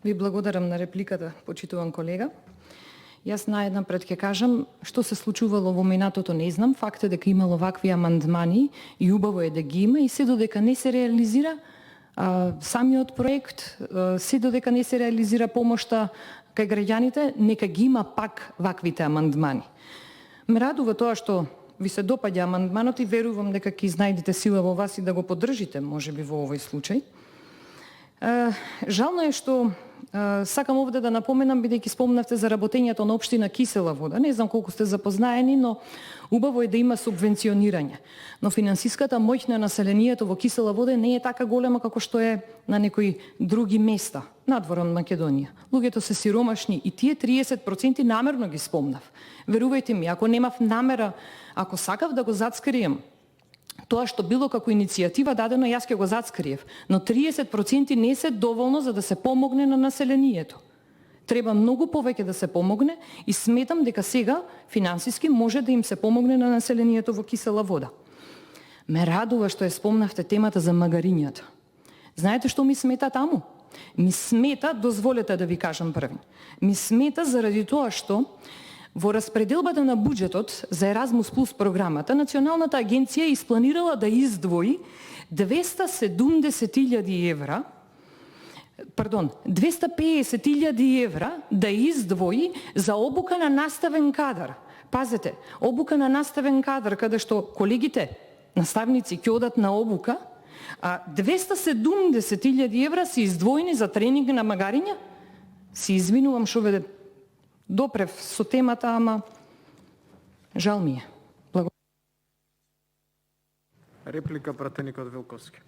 Ви благодарам на репликата, почитуван колега. Јас наеднапред ќе кажам што се случувало во минатото не знам, факт е дека имало вакви амандмани и убаво е да ги има и се додека не се реализира самиот проект, се додека не се реализира помошта кај граѓаните, нека ги има пак ваквите амандмани. Ме радува тоа што ви се допаѓа амандманот и верувам дека ќе изнајдете сила во вас и да го поддржите, можеби во овој случај. Жално е што сакам овде да напоменам, бидејќи спомнавте за работењето на општина Кисела Вода. Не знам колку сте запознаени, но убаво е да има субвенционирање. Но финансиската моќ на населението во Кисела Вода не е така голема како што е на некои други места надвор од Македонија. Луѓето се сиромашни и тие 30% намерно ги спомнав. Верувајте ми, ако немав намера, ако сакав да го зацкрием тоа што било како иницијатива дадено, јас ќе го зацкриев. Но 30% не се доволно за да се помогне на населението. Треба многу повеќе да се помогне и сметам дека сега финансиски може да им се помогне на населението во Кисела Вода. Ме радува што ја спомнавте темата за магарињата. Знаете што ми смета таму? Ми смета, дозволете да ви кажам први, ми смета заради тоа што во распределбата на буџетот за Erasmus Plus програмата, Националната агенција испланирала да издвои 250.000 евра, 250.000 евра да издвои за обука на наставен кадар. Пазете, обука на наставен кадар, каде што колегите, наставници ќе одат на обука, а 270.000 евра се издвоени за тренинг на магариња? Се извинувам што ве допрев со темата, ама жал ми е. Реплика пратеникот Вилковски.